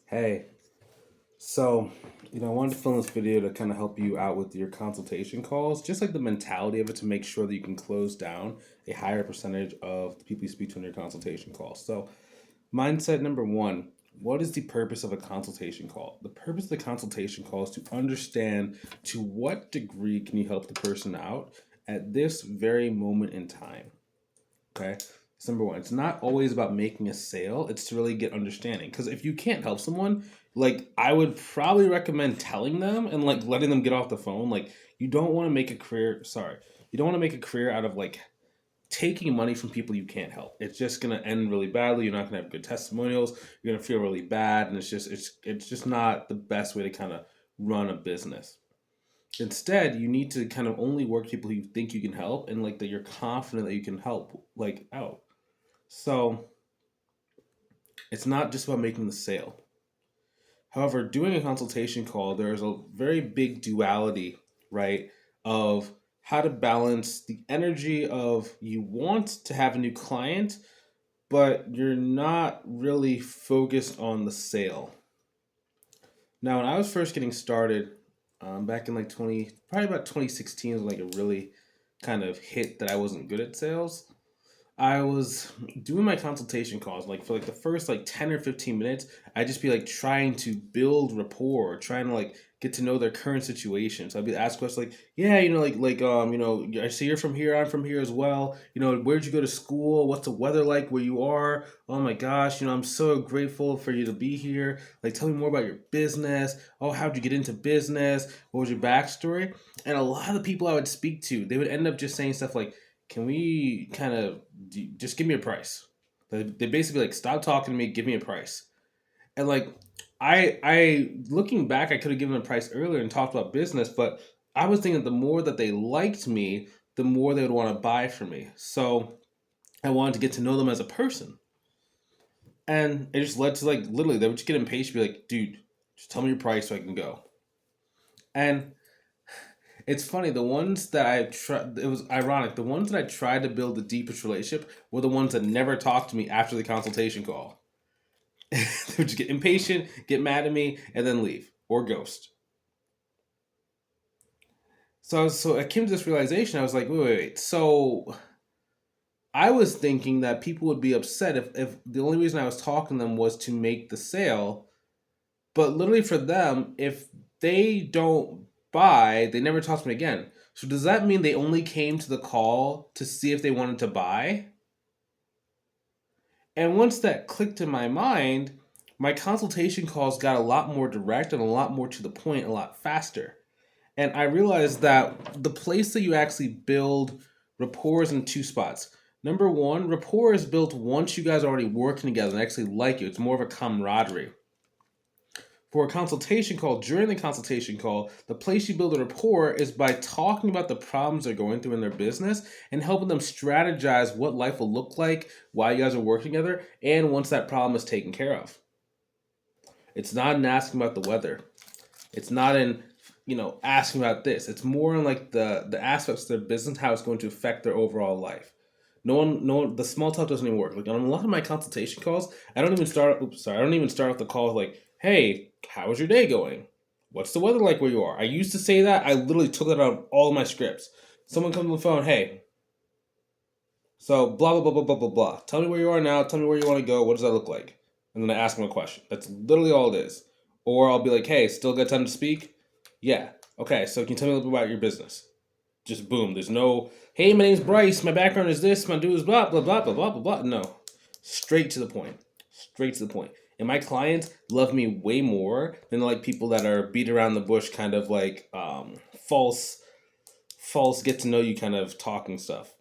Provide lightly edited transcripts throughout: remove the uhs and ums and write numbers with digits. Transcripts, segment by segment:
Hey, so, I wanted to film this video to kind of help you out with your consultation calls, just like the mentality of it to make sure that you can close down a higher percentage of the people you speak to in your consultation calls. So, mindset number one, what is the purpose of a consultation call? The purpose of the consultation call is to understand to what degree can you help the person out at this very moment in time. Okay. That's number one. It's not always about making a sale. It's to really get understanding. Because if you can't help someone, like I would probably recommend telling them and like letting them get off the phone. Like you don't want to make a career. Sorry, you don't want to make a career out of like taking money from people you can't help. It's just gonna end really badly. You're not gonna have good testimonials. You're gonna feel really bad, and it's just not the best way to kind of run a business. Instead, you need to kind of only work with people who you think you can help and like that you're confident that you can help like out. So it's not just about making the sale. However, doing a consultation call, there's a very big duality, right? Of how to balance the energy of you want to have a new client, but you're not really focused on the sale. Now, when I was first getting started, back in like probably about 2016 was like a really kind of hit that I wasn't good at sales. I was doing my consultation calls like for like the first like 10 or 15 minutes, I'd just be like trying to build rapport, trying to like get to know their current situation. So I'd be asked questions like, yeah, I see you're from here, I'm from here as well. Where'd you go to school? What's the weather like where you are? Oh my gosh, I'm so grateful for you to be here. Like tell me more about your business. Oh, how'd you get into business? What was your backstory? And a lot of the people I would speak to, they would end up just saying stuff like, can we kind of just give me a price? They basically like stop talking to me, give me a price. And like I looking back, I could have given a price earlier and talked about business, but I was thinking the more that they liked me, the more they would want to buy from me. So I wanted to get to know them as a person. And it just led to like literally they would just get impatient, be like, dude, just tell me your price so I can go. And it's funny, the ones that I tried, it was ironic. The ones that I tried to build the deepest relationship were the ones that never talked to me after the consultation call. They would just get impatient, get mad at me, and then leave or ghost. So I came to this realization. I was like, wait. So I was thinking that people would be upset if the only reason I was talking to them was to make the sale. But literally for them, if they don't buy, they never talk to me again. So does that mean they only came to the call to see if they wanted to buy? And once that clicked in my mind, my consultation calls got a lot more direct and a lot more to the point, a lot faster. And I realized that the place that you actually build rapport is in two spots. Number one, rapport is built once you guys are already working together and actually like you. It's more of a camaraderie. For a consultation call, during the consultation call, the place you build a rapport is by talking about the problems they're going through in their business and helping them strategize what life will look like while you guys are working together and once that problem is taken care of. It's not in asking about the weather. It's not in, asking about this. It's more in like the aspects of their business, how it's going to affect their overall life. No one, the small talk doesn't even work. Like on a lot of my consultation calls, I don't even start. Oops, sorry, I don't even start off the call with like, "Hey, how is your day going? What's the weather like where you are?" I used to say that. I literally took that out of all of my scripts. Someone comes on the phone, "Hey, so blah blah blah blah blah blah blah. Tell me where you are now. Tell me where you want to go. What does that look like?" And then I ask them a question. That's literally all it is. Or I'll be like, "Hey, still got time to speak?" Yeah. Okay. So can you tell me a little bit about your business? Just boom. There's no, hey, my name's Bryce. My background is this. My do is blah, blah, blah, blah, blah, blah, blah. No. Straight to the point. Straight to the point. And my clients love me way more than like people that are beat around the bush, kind of like false get to know you kind of talking stuff.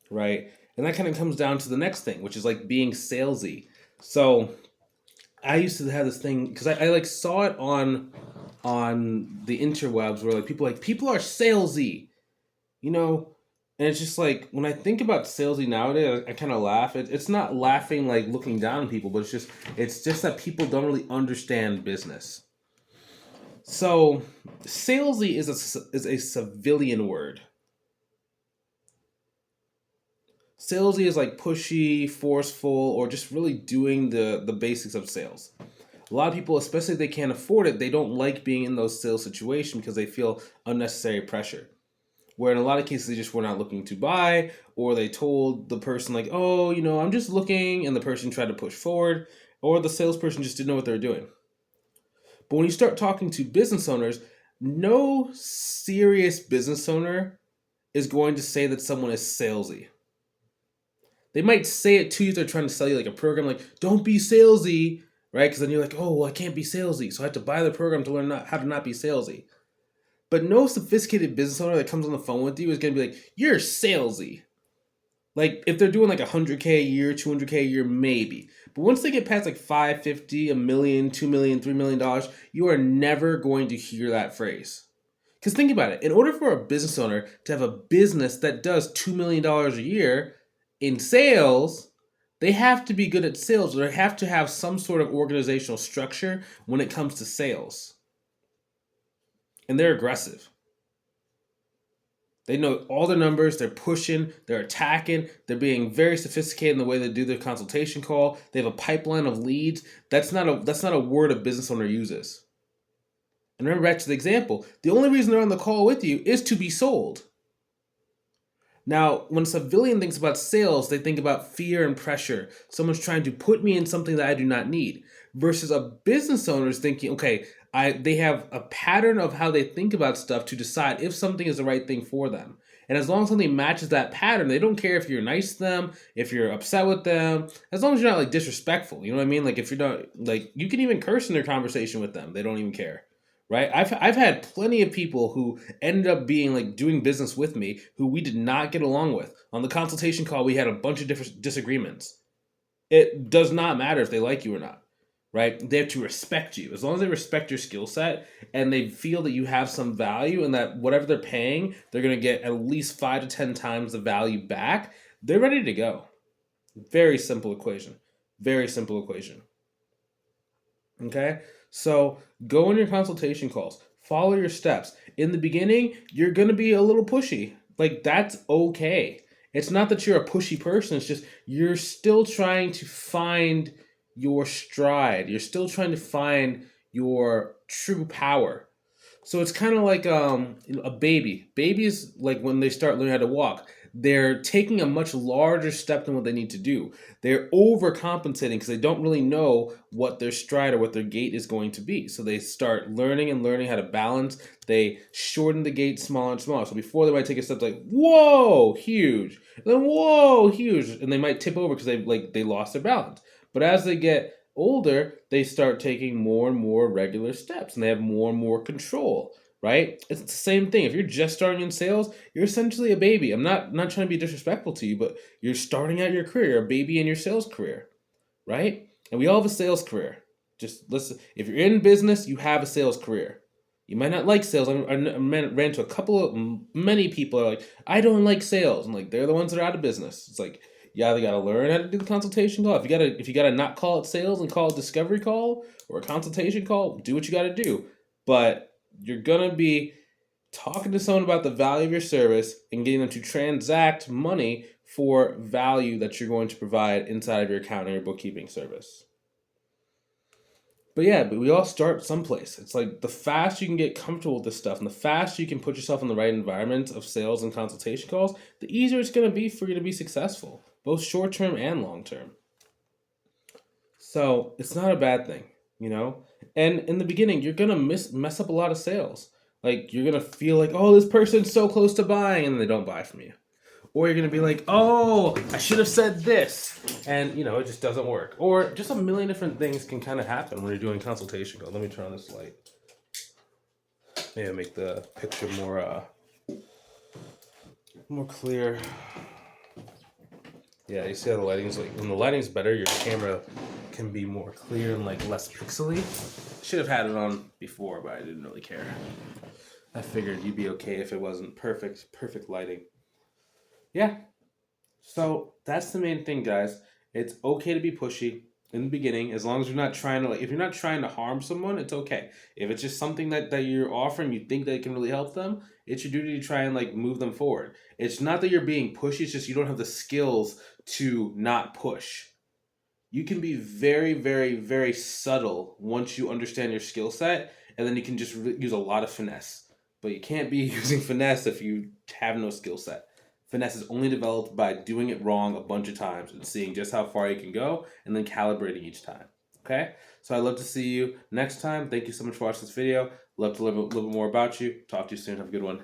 Right. And that kind of comes down to the next thing, which is like being salesy. So I used to have this thing because I like saw it on the interwebs where like people are salesy, you know. And it's just like when I think about salesy nowadays, I kind of laugh. It's not laughing like looking down on people, but it's just that people don't really understand business. So salesy is a civilian word. Salesy is like pushy, forceful, or just really doing the basics of sales. A lot of people, especially if they can't afford it, they don't like being in those sales situations because they feel unnecessary pressure. Where in a lot of cases they just were not looking to buy, or they told the person like, "Oh, I'm just looking," and the person tried to push forward, or the salesperson just didn't know what they were doing. But when you start talking to business owners, no serious business owner is going to say that someone is salesy. They might say it to you if they're trying to sell you like a program, like, don't be salesy, right? Because then you're like, oh, well, I can't be salesy, so I have to buy the program to learn how to not be salesy. But no sophisticated business owner that comes on the phone with you is going to be like, you're salesy. Like, if they're doing like 100K a year, 200K a year, maybe. But once they get past like 550, a million, $2 million, $3 million, you are never going to hear that phrase. Because think about it. In order for a business owner to have a business that does $2 million a year in sales, they have to be good at sales. Or they have to have some sort of organizational structure when it comes to sales. And they're aggressive. They know all the numbers, they're pushing, they're attacking, they're being very sophisticated in the way they do their consultation call. They have a pipeline of leads. That's not a word a business owner uses. And remember back to the example, the only reason they're on the call with you is to be sold. Now, when a civilian thinks about sales, they think about fear and pressure. Someone's trying to put me in something that I do not need. Versus a business owner is thinking, okay, they have a pattern of how they think about stuff to decide if something is the right thing for them. And as long as something matches that pattern, they don't care if you're nice to them, if you're upset with them, as long as you're not like disrespectful. You know what I mean? Like if you're not like you can even curse in their conversation with them. They don't even care. Right? I've had plenty of people who ended up being like doing business with me who we did not get along with. On the consultation call, we had a bunch of different disagreements. It does not matter if they like you or not, right? They have to respect you. As long as they respect your skill set and they feel that you have some value and that whatever they're paying, they're going to get at least 5 to 10 times the value back, they're ready to go. Very simple equation. Very simple equation. Okay? So go on your consultation calls. Follow your steps. In the beginning, you're going to be a little pushy. Like, that's okay. It's not that you're a pushy person. It's just you're still trying to find your stride. You're still trying to find your true power. So it's kind of like a baby. Babies, like when they start learning how to walk, they're taking a much larger step than what they need to do. They're overcompensating because they don't really know what their stride or what their gait is going to be. So they start learning how to balance. They shorten the gait smaller and smaller. So before they might take a step like, whoa, huge. And then whoa, huge. And they might tip over because they lost their balance. But as they get older, they start taking more and more regular steps and they have more and more control, right? It's the same thing. If you're just starting in sales, you're essentially a baby. I'm not trying to be disrespectful to you, but you're starting out your career, you're a baby in your sales career, right? And we all have a sales career. Just listen, if you're in business, you have a sales career. You might not like sales. I ran into a couple of many people are like, I don't like sales. And like they're the ones that are out of business. It's like you either got to learn how to do the consultation call. If you gotta not call it sales and call it discovery call or a consultation call, do what you got to do. But you're gonna be talking to someone about the value of your service and getting them to transact money for value that you're going to provide inside of your accounting or bookkeeping service. But we all start someplace. It's like the faster you can get comfortable with this stuff and the faster you can put yourself in the right environment of sales and consultation calls, the easier it's going to be for you to be successful, both short term and long term. So it's not a bad thing, you know? And in the beginning, you're going to mess up a lot of sales. Like you're going to feel like, oh, this person's so close to buying, and they don't buy from you. Or you're going to be like, oh, I should have said this. And, it just doesn't work. Or just a million different things can kind of happen when you're doing consultation calls. Let me turn on this light. Maybe I'll make the picture more clear. Yeah, you see how the lighting's like, when the lighting's better, your camera can be more clear and like less pixely. Should have had it on before, but I didn't really care. I figured you'd be okay if it wasn't perfect lighting. Yeah. So that's the main thing, guys. It's okay to be pushy in the beginning, as long as you're not trying to if you're not trying to harm someone, it's okay. If it's just something that you're offering, you think that it can really help them, it's your duty to try and move them forward. It's not that you're being pushy, it's just you don't have the skills to not push. You can be very, very, very subtle once you understand your skill set, and then you can just use a lot of finesse. But you can't be using finesse if you have no skill set. Finesse is only developed by doing it wrong a bunch of times and seeing just how far you can go and then calibrating each time. Okay? So I'd love to see you next time. Thank you so much for watching this video. Love to learn a little bit more about you. Talk to you soon. Have a good one.